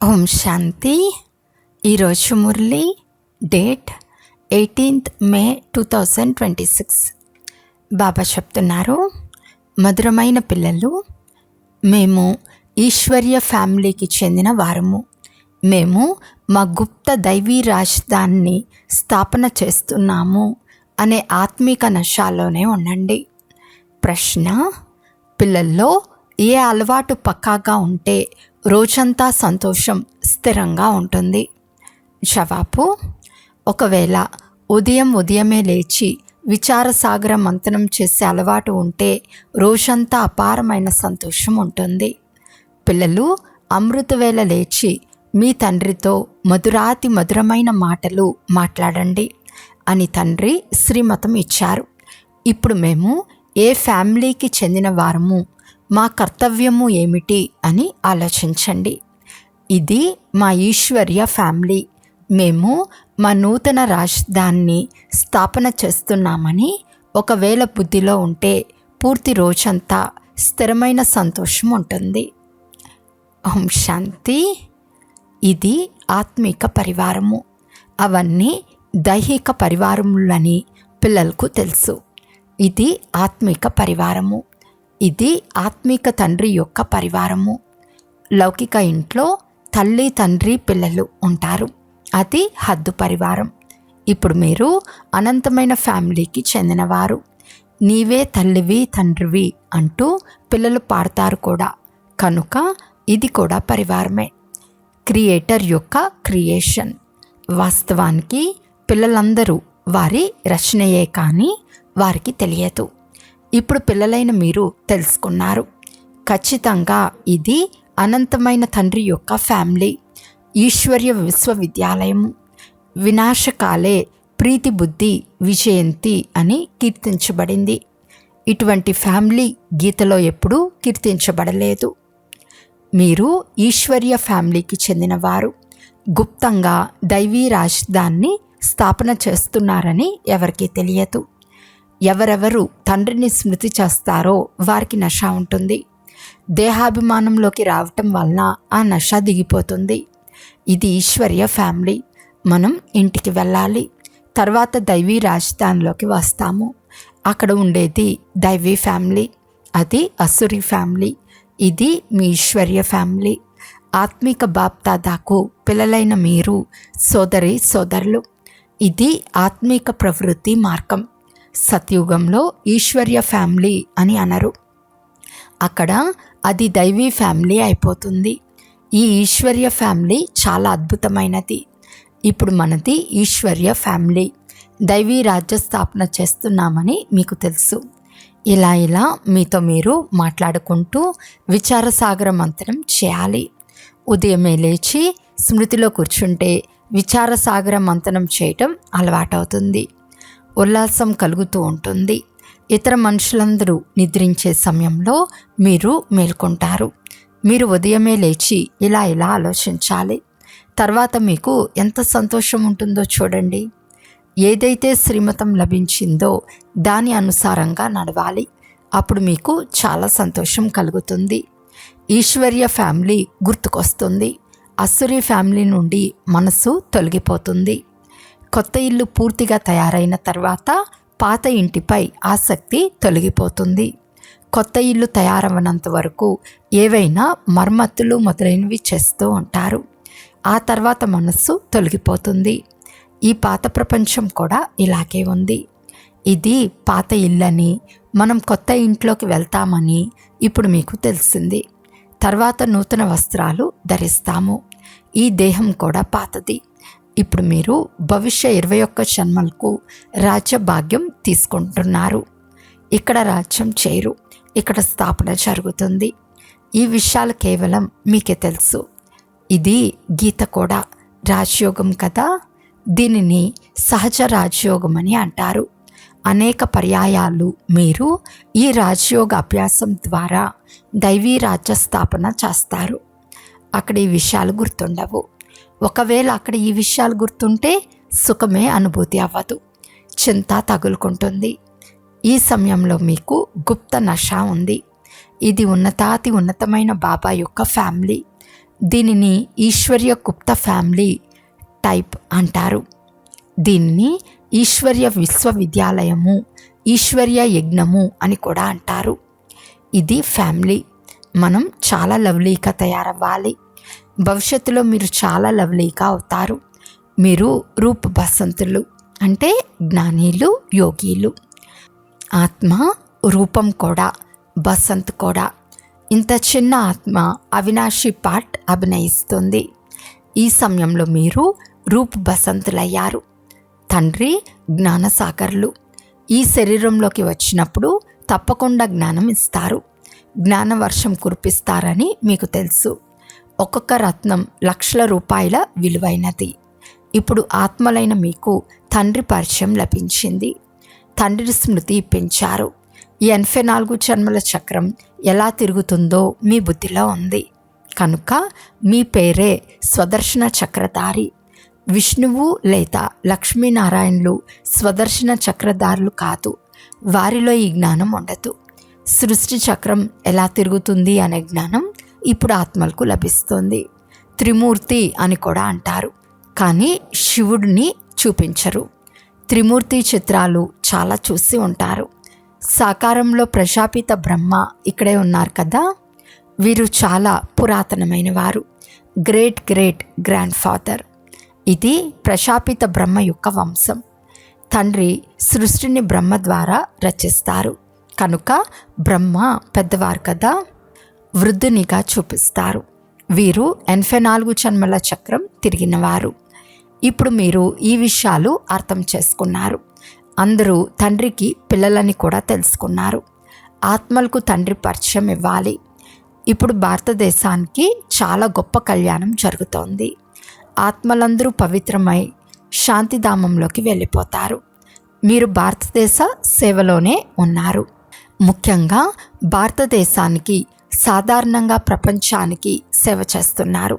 ఓం శాంతి. ఈరోజు Murali date 18th May 2026. బాబా చెప్తున్నారు, మధురమైన పిల్లలు, మేము ఈశ్వర్య ఫ్యామిలీకి చెందిన వారము. మేము మా గుప్త దైవీ రాజధానిని స్థాపన చేస్తున్నాము అనే ఆత్మీక నశాలోనే ఉండండి. ప్రశ్న: పిల్లల్లో ఏ అలవాటు పక్కాగా ఉంటే రోజంతా సంతోషం స్థిరంగా ఉంటుంది? జవాబు: ఒకవేళ ఉదయమే లేచి విచారసాగర మంథనం చేసే అలవాటు ఉంటే రోజంతా అపారమైన సంతోషం ఉంటుంది. పిల్లలు అమృతవేళ లేచి మీ తండ్రితో మధురాతి మధురమైన మాటలు మాట్లాడండి అని తండ్రి శ్రీమతం ఇచ్చారు. ఇప్పుడు మేము ఏ ఫ్యామిలీకి చెందిన వారము, మా కర్తవ్యము ఏమిటి అని ఆలోచించండి. ఇది మా ఈశ్వర్య ఫ్యామిలీ. మేము మా నూతన రాజధానిని స్థాపన చేస్తున్నామని ఒకవేళ బుద్ధిలో ఉంటే పూర్తి రోజంతా స్థిరమైన సంతోషం ఉంటుంది. ఓం శాంతి. ఇది ఆత్మిక పరివారము. అవన్నీ దైహిక పరివారములని పిల్లలకు తెలుసు. ఇది ఆత్మిక పరివారము. ఇది ఆత్మిక తండ్రి యొక్క పరివారము. లౌకిక ఇంట్లో తల్లి, తండ్రి, పిల్లలు ఉంటారు. అది హద్దు పరివారం. ఇప్పుడు మీరు అనంతమైన ఫ్యామిలీకి చెందినవారు. నీవే తల్లివి, తండ్రివి అంటూ పిల్లలు పాడతారు కూడా. కనుక ఇది కూడా పరివారమే, క్రియేటర్ యొక్క క్రియేషన్. వాస్తవానికి పిల్లలందరూ వారి రచనయే కానీ వారికి తెలియదు. ఇప్పుడు పిల్లలైన మీరు తెలుసుకున్నారు. ఖచ్చితంగా ఇది అనంతమైన తండ్రి యొక్క ఫ్యామిలీ, ఈశ్వర్య విశ్వవిద్యాలయము. వినాశకాలే ప్రీతి బుద్ధి విజయంతి అని కీర్తించబడింది. ఇటువంటి ఫ్యామిలీ గీతలో ఎప్పుడూ కీర్తించబడలేదు. మీరు ఈశ్వర్య ఫ్యామిలీకి చెందినవారు. గుప్తంగా దైవీ రాజధానిని స్థాపన చేస్తున్నారని ఎవరికీ తెలియదు. ఎవరెవరు తండ్రిని స్మృతి చేస్తారో వారికి నష ఉంటుంది. దేహాభిమానంలోకి రావటం వలన ఆ నష దిగిపోతుంది. ఇది ఈశ్వర్య ఫ్యామిలీ. మనం ఇంటికి వెళ్ళాలి, తర్వాత దైవీ రాజధానిలోకి వస్తాము. అక్కడ ఉండేది దైవీ ఫ్యామిలీ, అది అసురి ఫ్యామిలీ. ఇది మీ ఈశ్వర్య ఫ్యామిలీ. ఆత్మిక బాప్దాదాకు పిల్లలైన మీరు సోదరి సోదరులు. ఇది ఆత్మిక ప్రవృత్తి మార్గం. సత్యుగంలో ఈశ్వర్య ఫ్యామిలీ అని అనరు. అక్కడ అది దైవీ ఫ్యామిలీ అయిపోతుంది. ఈ ఈశ్వర్య ఫ్యామిలీ చాలా అద్భుతమైనది. ఇప్పుడు మనది ఈశ్వర్య ఫ్యామిలీ. దైవీ రాజ్య స్థాపన చేస్తున్నామని మీకు తెలుసు. ఇలా మీతో మీరు మాట్లాడుకుంటూ విచారసాగర మంథనం చేయాలి. ఉదయమే లేచి స్మృతిలో కూర్చుంటే విచారసాగర మంథనం చేయటం అలవాటవుతుంది. ఉల్లాసం కలుగుతూ ఉంటుంది. ఇతర మనుషులందరూ నిద్రించే సమయంలో మీరు మేల్కొంటారు. మీరు ఉదయమే లేచి ఇలా ఆలోచించాలి. తర్వాత మీకు ఎంత సంతోషం ఉంటుందో చూడండి. ఏదైతే శ్రీమతం లభించిందో దాని అనుసారంగా నడవాలి. అప్పుడు మీకు చాలా సంతోషం కలుగుతుంది. ఈశ్వర్య ఫ్యామిలీ గుర్తుకొస్తుంది. అసురీ ఫ్యామిలీ నుండి మనసు తొలగిపోతుంది. కొత్త ఇల్లు పూర్తిగా తయారైన తర్వాత పాత ఇంటిపై ఆసక్తి తొలగిపోతుంది. కొత్త ఇల్లు తయారవనంత వరకు ఏవైనా మరమ్మతులు మొదలైనవి చేస్తూ ఉంటారు. ఆ తర్వాత మనస్సు తొలగిపోతుంది. ఈ పాత ప్రపంచం కూడా ఇలాగే ఉంది. ఇది పాత ఇల్లని, మనం కొత్త ఇంట్లోకి వెళ్తామని ఇప్పుడు మీకు తెలిసింది. తర్వాత నూతన వస్త్రాలు ధరిస్తాము. ఈ దేహం కూడా పాతది. ఇప్పుడు మీరు భవిష్య 21 జన్మలకు రాజ్య భాగ్యం తీసుకుంటున్నారు. ఇక్కడ రాజ్యం చేయరు, ఇక్కడ స్థాపన జరుగుతుంది. ఈ విషయాలు కేవలం మీకే తెలుసు. ఇది గీత కూడా రాజయోగం కదా. దీనిని సహజ రాజయోగం అని అంటారు. అనేక పర్యాయాలు మీరు ఈ రాజయోగ అభ్యాసం ద్వారా దైవీ రాజ్య స్థాపన చేస్తారు. అక్కడ ఈ విషయాలు గుర్తుండవు. ఒకవేళ అక్కడ ఈ విషయాలు గుర్తుంటే సుఖమే అనుభూతి అవ్వదు, చింత తగులుకుంటుంది. ఈ సమయంలో మీకు గుప్త నష ఉంది. ఇది ఉన్నతాతి ఉన్నతమైన బాబా యొక్క ఫ్యామిలీ. దీనిని ఈశ్వర్య గుప్త ఫ్యామిలీ టైప్ అంటారు. దీనిని ఈశ్వర్య విశ్వవిద్యాలయము, ఈశ్వర్య యజ్ఞము అని కూడా అంటారు. ఇది ఫ్యామిలీ. మనం చాలా లవ్లీగా తయారవ్వాలి. భవిష్యత్తులో మీరు చాలా లవ్లీగా అవుతారు. మీరు రూప్ బసంతులు అంటే జ్ఞానీలు, యోగీలు. ఆత్మ రూపం కూడా, బసంత్ కూడా. ఇంత చిన్న ఆత్మ అవినాశి పార్ట్ అభినయిస్తుంది. ఈ సమయంలో మీరు రూప్ బసంతులయ్యారు. తండ్రి జ్ఞానసాగర్లు. ఈ శరీరంలోకి వచ్చినప్పుడు తప్పకుండా జ్ఞానం ఇస్తారు. జ్ఞానవర్షం కురిపిస్తారని మీకు తెలుసు. ఒక్కొక్క రత్నం లక్షల రూపాయల విలువైనది. ఇప్పుడు ఆత్మలైన మీకు తండ్రి పరిచయం లభించింది. తండ్రి స్మృతి పెంచారు. ఈ 84 జన్మల చక్రం ఎలా తిరుగుతుందో మీ బుద్ధిలో ఉంది. కనుక మీ పేరే స్వదర్శన చక్రధారి. విష్ణువు లేదా లక్ష్మీనారాయణులు స్వదర్శన చక్రధారులు కాదు. వారిలో ఈ జ్ఞానం ఉండదు. సృష్టి చక్రం ఎలా తిరుగుతుంది అనే జ్ఞానం ఇప్పుడు ఆత్మలకు లభిస్తుంది. త్రిమూర్తి అని కూడా అంటారు, కానీ శివుడిని చూపించరు. త్రిమూర్తి చిత్రాలు చాలా చూసి ఉంటారు. సాకారంలో ప్రజాపిత బ్రహ్మ ఇక్కడే ఉన్నారు కదా. వీరు చాలా పురాతనమైన వారు. Great great grand father. ఇది ప్రజాపిత బ్రహ్మ యొక్క వంశం. తండ్రి సృష్టిని బ్రహ్మ ద్వారా రచిస్తారు. కనుక బ్రహ్మ పెద్దవారు కదా, వృద్ధునిగా చూపిస్తారు. వీరు 84 జన్మల చక్రం తిరిగినవారు. ఇప్పుడు మీరు ఈ విషయాలు అర్థం చేసుకున్నారు. అందరూ తండ్రికి పిల్లలని కూడా తెలుసుకున్నారు. ఆత్మలకు తండ్రి పరిచయం ఇవ్వాలి. ఇప్పుడు భారతదేశానికి చాలా గొప్ప కళ్యాణం జరుగుతోంది. ఆత్మలందరూ పవిత్రమై శాంతిధామంలోకి వెళ్ళిపోతారు. మీరు భారతదేశ సేవలోనే ఉన్నారు. ముఖ్యంగా భారతదేశానికి, సాధారణంగా ప్రపంచానికి సేవ చేస్తున్నారు.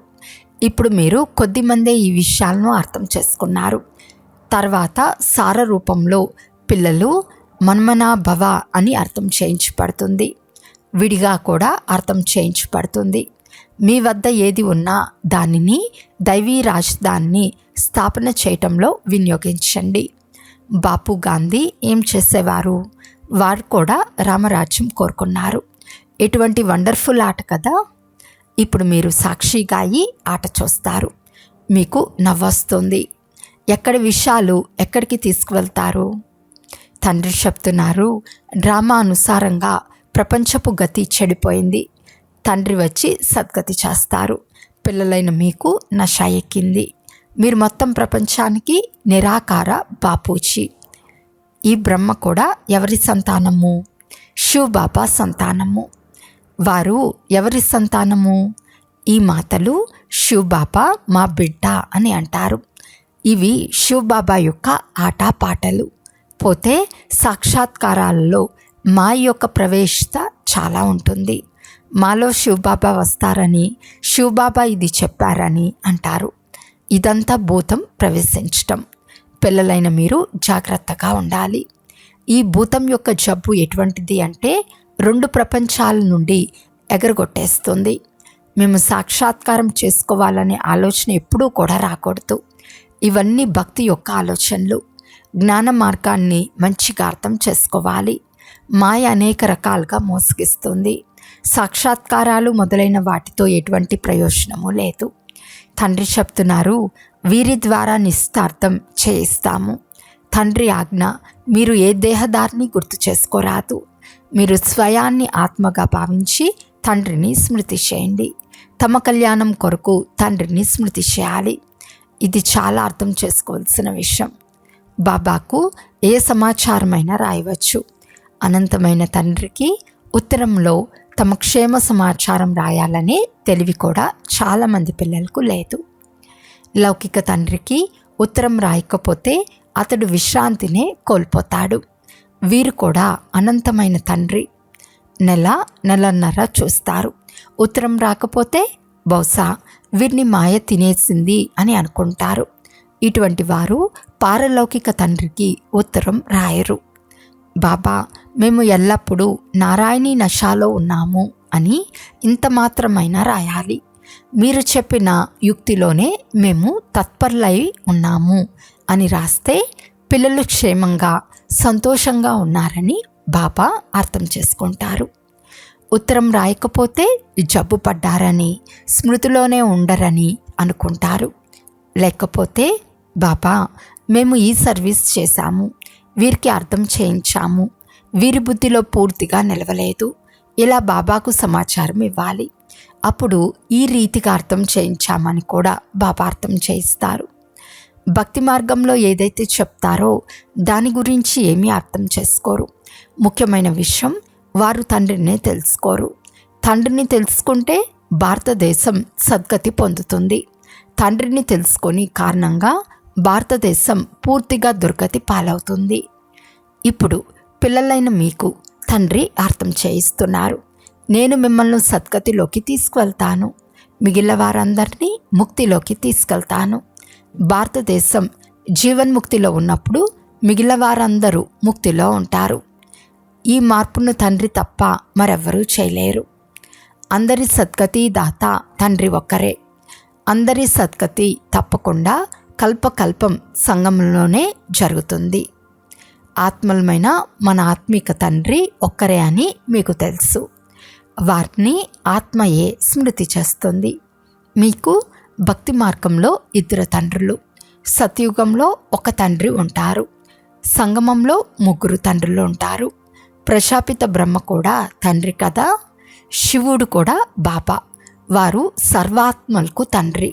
ఇప్పుడు మీరు కొద్దిమందే ఈ విషయాలను అర్థం చేసుకున్నారు. తర్వాత సార రూపంలో పిల్లలు మన్మనా భవ అని అర్థం చేయించబడుతుంది. విడిగా కూడా అర్థం చేయించబడుతుంది. మీ వద్ద ఏది ఉన్నా దానిని దైవీ రాజధానిని స్థాపన చేయటంలో వినియోగించండి. బాపు గాంధీ ఏం చేసేవారు? వారు కూడా రామరాజ్యం కోరుకున్నారు. ఎటువంటి వండర్ఫుల్ ఆట కదా. ఇప్పుడు మీరు సాక్షిగా ఈ ఆట చూస్తారు. మీకు నవ్వొస్తుంది. ఎక్కడి విషయాలు ఎక్కడికి తీసుకువెళ్తారు? తండ్రి చెప్తున్నారు, డ్రామా అనుసారంగా ప్రపంచపు గతి చెడిపోయింది. తండ్రి వచ్చి సద్గతి చేస్తారు. పిల్లలైన మీకు నష ఎక్కింది. మీరు మొత్తం ప్రపంచానికి నిరాకార బాపూజీ. ఈ బ్రహ్మ కూడా ఎవరి సంతానము? శివ్ బాబా సంతానము. వారు ఎవరి సంతానము? ఈ మాటలు శివ్ బాబా మా బిడ్డ అని అంటారు. ఇవి శివ్ బాబా యొక్క ఆటపాటలు. పోతే సాక్షాత్కారాలలో మా యొక్క ప్రవేశత చాలా ఉంటుంది. మాలో శివ్ బాబా వస్తారని, శివ్ బాబా ఇది చెప్పారని అంటారు. ఇదంతా భూతం ప్రవేశించటం. పిల్లలైన మీరు జాగ్రత్తగా ఉండాలి. ఈ భూతం యొక్క జబ్బు ఎటువంటిది అంటే 2 ప్రపంచాల నుండి ఎగరగొట్టేస్తుంది. మేము సాక్షాత్కారం చేసుకోవాలనే ఆలోచన ఎప్పుడూ కూడా రాకూడదు. ఇవన్నీ భక్తి యొక్క ఆలోచనలు. జ్ఞాన మార్గాన్ని మంచిగా అర్థం చేసుకోవాలి. మాయ అనేక రకాలుగా మోసగిస్తుంది. సాక్షాత్కారాలు మొదలైన వాటితో ఎటువంటి ప్రయోజనము లేదు. తండ్రి చెప్తున్నారు, వీరి ద్వారా నిస్తార్థం చేయిస్తాము. తండ్రి ఆజ్ఞ, మీరు ఏ దేహదారిని గుర్తు చేసుకోరాదు. మీరు స్వయాన్ని ఆత్మగా భావించి తండ్రిని స్మృతి చేయండి. తమ కళ్యాణం కొరకు తండ్రిని స్మృతి చేయాలి. ఇది చాలా అర్థం చేసుకోవాల్సిన విషయం. బాబాకు ఏ సమాచారమైనా రాయవచ్చు. అనంతమైన తండ్రికి ఉత్తరంలో తమ క్షేమ సమాచారం రాయాలనే తెలివి కూడా చాలామంది పిల్లలకు లేదు. లౌకిక తండ్రికి ఉత్తరం రాయకపోతే అతడు విశ్రాంతినే కోల్పోతాడు. వీరు కూడా అనంతమైన తండ్రి. నెలన్నర చూస్తారు. ఉత్తరం రాకపోతే బహుశా వీరిని మాయ తినేసింది అని అనుకుంటారు. ఇటువంటి వారు పారలౌకిక తండ్రికి ఉత్తరం రాయరు. బాబా, మేము ఎల్లప్పుడూ నారాయణీ నశాలో ఉన్నాము అని ఇంత మాత్రమైనా రాయాలి. మీరు చెప్పిన యుక్తిలోనే మేము తత్పరులై ఉన్నాము అని రాస్తే పిల్లలు క్షేమంగా సంతోషంగా ఉన్నారని బాబా అర్థం చేసుకుంటారు. ఉత్తరం రాయకపోతే జబ్బు పడ్డారని, స్మృతిలోనే ఉండరని అనుకుంటారు. లేకపోతే బాబా మేము ఈ సర్వీస్ చేశాము, వీరికి అర్థం చేయించాము, వీరి బుద్ధిలో పూర్తిగా నిలవలేదు, ఇలా బాబాకు సమాచారం ఇవ్వాలి. అప్పుడు ఈ రీతిగా అర్థం చేయించామని కూడా బాబా అర్థం చేయిస్తారు. భక్తి మార్గంలో ఏదైతే చెప్తారో దాని గురించి ఏమీ అర్థం చేసుకోరు. ముఖ్యమైన విషయం, వారు తండ్రినే తెలుసుకోరు. తండ్రిని తెలుసుకుంటే భారతదేశం సద్గతి పొందుతుంది. తండ్రిని తెలుసుకొని కారణంగా భారతదేశం పూర్తిగా దుర్గతి పాలవుతుంది. ఇప్పుడు పిల్లలైన మీకు తండ్రి అర్థం చేయిస్తున్నారు. నేను మిమ్మల్ని సద్గతిలోకి తీసుకువెళ్తాను, మిగిలిన వారందరినీ ముక్తిలోకి తీసుకెళ్తాను. భారతదేశం జీవన్ముక్తిలో ఉన్నప్పుడు మిగిలిన వారందరూ ముక్తిలో ఉంటారు. ఈ మార్పును తండ్రి తప్ప మరెవ్వరూ చేయలేరు. అందరి సద్గతి దాత తండ్రి ఒక్కరే. అందరి సద్గతి తప్పకుండా కల్పకల్పం సంగమంలోనే జరుగుతుంది. ఆత్మలమైన మన ఆత్మిక తండ్రి ఒక్కరే అని మీకు తెలుసు. వారిని ఆత్మయే స్మృతి చేస్తుంది. మీకు భక్తి మార్గంలో 2 తండ్రులు, సత్యుగంలో 1 తండ్రి ఉంటారు, సంగమంలో 3 తండ్రులు ఉంటారు. ప్రజాపిత బ్రహ్మ కూడా తండ్రి కదా, శివుడు కూడా బాబా. వారు సర్వాత్మలకు తండ్రి.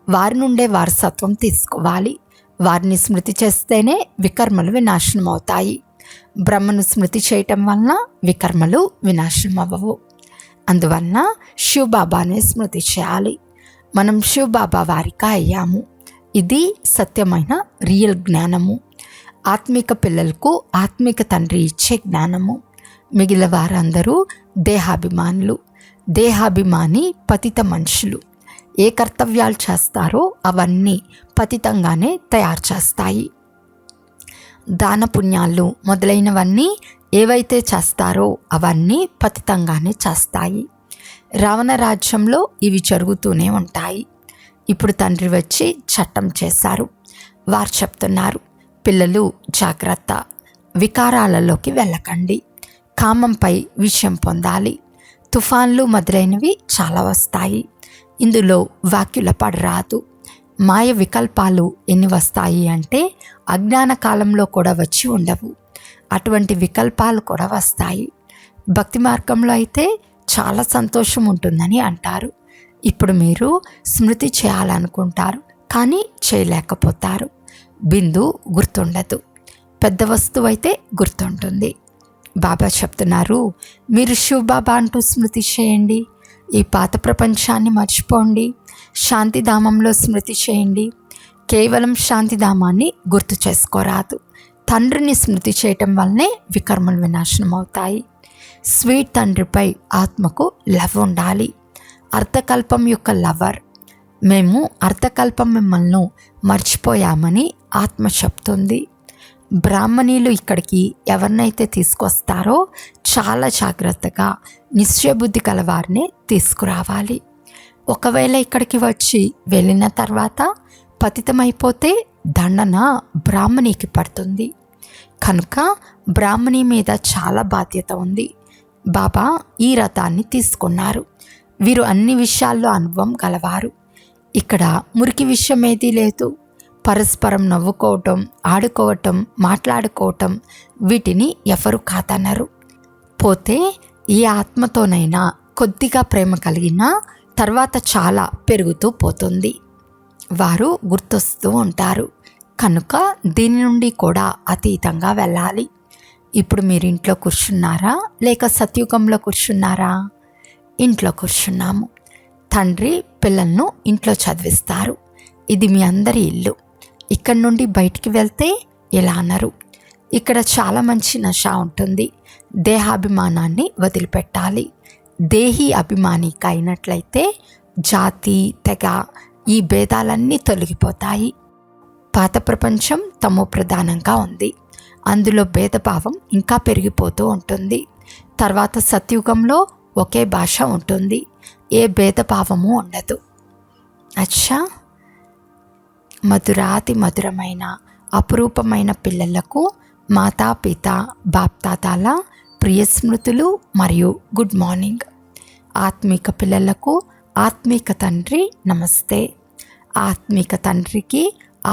వారి నుండే వారసత్వం తీసుకోవాలి. వారిని స్మృతి చేస్తేనే వికర్మలు వినాశనం అవుతాయి. బ్రహ్మను స్మృతి చేయటం వలన వికర్మలు వినాశనం అవ్వవు. అందువలన శివబాబానే స్మృతి చేయాలి. మనం శివబాబా వారిగా అయ్యాము. ఇది సత్యమైన రియల్ జ్ఞానము. ఆత్మిక పిల్లలకు ఆత్మిక తండ్రి ఇచ్చే జ్ఞానము. మిగిలిన వారందరూ దేహాభిమానులు. దేహాభిమాని పతిత మనుషులు. ఏ కర్తవ్యాలు చేస్తారో అవన్నీ పతితంగానే తయారు చేస్తాయి. దాన పుణ్యాలు మొదలైనవన్నీ ఏవైతే చేస్తారో అవన్నీ పతితంగానే చేస్తాయి. రావణ రాజ్యంలో ఇవి జరుగుతూనే ఉంటాయి. ఇప్పుడు తండ్రి వచ్చి చట్టం చేశారు. వారు చెప్తున్నారు, పిల్లలు జాగ్రత్త, వికారాలలోకి వెళ్ళకండి, కామంపై విషయం పొందాలి. తుఫాన్లు మొదలైనవి చాలా వస్తాయి. ఇందులో వాక్యుల పడరాదు. మాయ వికల్పాలు ఎన్ని వస్తాయి అంటే అజ్ఞాన కాలంలో కూడా వచ్చి ఉండవు. అటువంటి వికల్పాలు కూడా వస్తాయి. భక్తి మార్గంలో అయితే చాలా సంతోషం ఉంటుందని అంటారు. ఇప్పుడు మీరు స్మృతి చేయాలనుకుంటారు, కానీ చేయలేకపోతారు. బిందు గుర్తుండదు, పెద్ద వస్తువు అయితే గుర్తుంటుంది. బాబా చెప్తున్నారు, మీరు శివబాబా అంటూ స్మృతి చేయండి. ఈ పాత ప్రపంచాన్ని మర్చిపోండి. శాంతిధామంలో స్మృతి చేయండి. కేవలం శాంతిధామాన్ని గుర్తు చేసుకోరాదు. తండ్రిని స్మృతి చేయటం వల్లనే వికర్మలు వినాశనం అవుతాయి. స్వీట్ తండ్రిపై ఆత్మకు లవ్ ఉండాలి. అర్థకల్పం యొక్క లవర్. మేము అర్థకల్పం మిమ్మల్ని మర్చిపోయామని ఆత్మ చెప్తుంది. బ్రాహ్మణీలు ఇక్కడికి ఎవరినైతే తీసుకొస్తారో చాలా జాగ్రత్తగా నిశ్చయబుద్ధి కలవారినే తీసుకురావాలి. ఒకవేళ ఇక్కడికి వచ్చి వెళ్ళిన తర్వాత పతితమైపోతే దండన బ్రాహ్మణికి పడుతుంది. కనుక బ్రాహ్మణి మీద చాలా బాధ్యత ఉంది. బాబా ఈ రథాన్ని తీసుకున్నారు. వీరు అన్ని విషయాల్లో అనుభవం గలవారు. ఇక్కడ మురికి విషయం ఏదీ లేదు. పరస్పరం నవ్వుకోవటం, ఆడుకోవటం, మాట్లాడుకోవటం వీటిని ఎవరు కాదనరు. పోతే ఏ ఆత్మతోనైనా కొద్దిగా ప్రేమ కలిగినా తర్వాత చాలా పెరుగుతూ పోతుంది. వారు గుర్తొస్తూ ఉంటారు. కనుక దీని నుండి కూడా అతీతంగా వెళ్ళాలి. ఇప్పుడు మీరు ఇంట్లో కూర్చున్నారా లేక సత్యుగంలో కూర్చున్నారా? ఇంట్లో కూర్చున్నాము. తండ్రి పిల్లలను ఇంట్లో చదివిస్తారు. ఇది మీ అందరి ఇల్లు. ఇక్కడి నుండి బయటికి వెళ్తే ఎలా అనరు. ఇక్కడ చాలా మంచి నష ఉంటుంది. దేహాభిమానాన్ని వదిలిపెట్టాలి. దేహి అభిమానికి అయినట్లయితే జాతి, తెగ ఈ భేదాలన్నీ తొలగిపోతాయి. పాత ప్రపంచం తమో ప్రధానంగా ఉంది. అందులో భేదభావం ఇంకా పెరిగిపోతూ ఉంటుంది. తర్వాత సత్యుగంలో ఒకే భాష ఉంటుంది, ఏ భేదభావము ఉండదు. అచ్చా, మధురాతి మధురమైన అపురూపమైన పిల్లలకు మాతాపిత బాప్తాతాల ప్రియ స్మృతులు మరియు గుడ్ మార్నింగ్. ఆత్మిక పిల్లలకు ఆత్మిక తండ్రి నమస్తే. ఆత్మిక తండ్రికి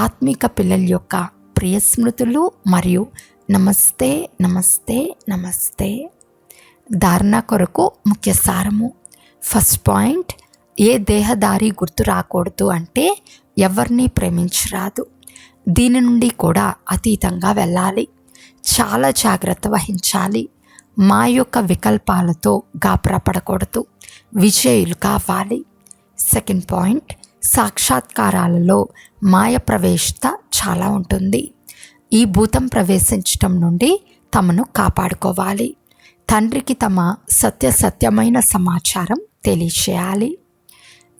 ఆత్మిక పిల్లల యొక్క ప్రియ స్మృతులు మరియు నమస్తే నమస్తే నమస్తే. ధారణ కొరకు ముఖ్య సారము. ఫస్ట్ పాయింట్, ఏ దేహదారి గుర్తు రాకూడదు అంటే ఎవరిని ప్రేమించరాదు. దీని నుండి కూడా అతీతంగా వెళ్ళాలి. చాలా జాగ్రత్త వహించాలి. మా యొక్క వికల్పాలతో గాబరా పడకూడదు. విజయులు కావాలి. సెకండ్ పాయింట్, సాక్షాత్కారాలలో మాయ ప్రవేశత చాలా ఉంటుంది. ఈ భూతం ప్రవేశించటం నుండి తమను కాపాడుకోవాలి. తండ్రికి తమ సత్యమైన సమాచారం తెలియచేయాలి.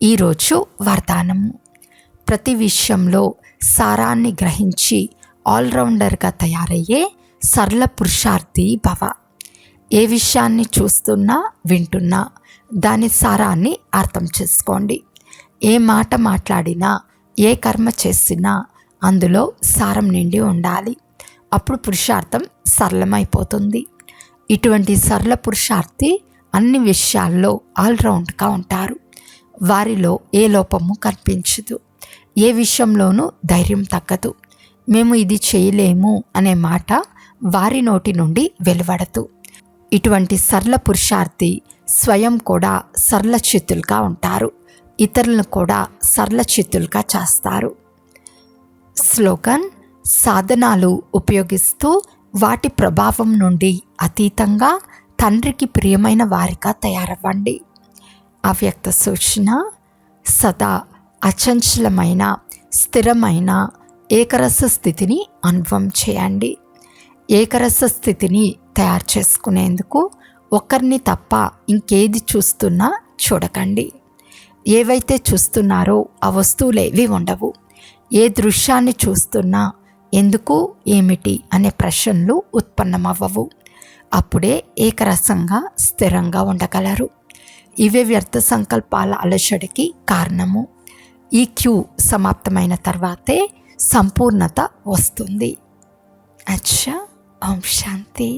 ఈరోజు వరదానము. ప్రతి విషయంలో సారాన్ని గ్రహించి ఆల్రౌండర్గా తయారయ్యే సరళ పురుషార్థి భవ. ఏ విషయాన్ని చూస్తున్నా వింటున్నా దాని సారాన్ని అర్థం చేసుకోండి. ఏ మాట మాట్లాడినా ఏ కర్మ చేసినా అందులో సారం నిండి ఉండాలి. అప్పుడు పురుషార్థం సరళమైపోతుంది. ఇటువంటి సరళ పురుషార్థి అన్ని విషయాల్లో ఆల్రౌండ్గా ఉంటారు. వారిలో ఏ లోపము కనిపించదు. ఏ విషయంలోనూ ధైర్యం తగ్గదు. మేము ఇది చేయలేము అనే మాట వారి నోటి నుండి వెలువడదు. ఇటువంటి సరళ పురుషార్థి స్వయం కూడా సరళ చిత్తులుగా ఉంటారు. ఇతరులను కూడా సరళ చిత్తులుగా చేస్తారు. స్లోగన్: సాధనాలు ఉపయోగిస్తూ వాటి ప్రభావం నుండి అతీతంగా తండ్రికి ప్రియమైన వారిగా తయారవ్వండి. అవ్యక్త సూచన: సదా అచంచలమైన స్థిరమైన ఏకరస స్థితిని అనుభవం చేయండి. ఏకరస స్థితిని తయారు చేసుకునేందుకు ఒకరిని తప్ప ఇంకేది చూస్తున్నా చూడకండి. ఏవైతే చూస్తున్నారో ఆ వస్తువులేవి ఉండవు. ఏ దృశ్యాన్ని చూస్తున్నా ఎందుకు, ఏమిటి అనే ప్రశ్నలు ఉత్పన్నమవ్వవు. అప్పుడే ఏకరసంగా స్థిరంగా ఉండగలరు. ఇవే వ్యర్థ సంకల్పాల అలజడికి కారణము. ఈ క్యూ సమాప్తమైన తర్వాతే సంపూర్ణత వస్తుంది. అచ్చా, ఓం శాంతి.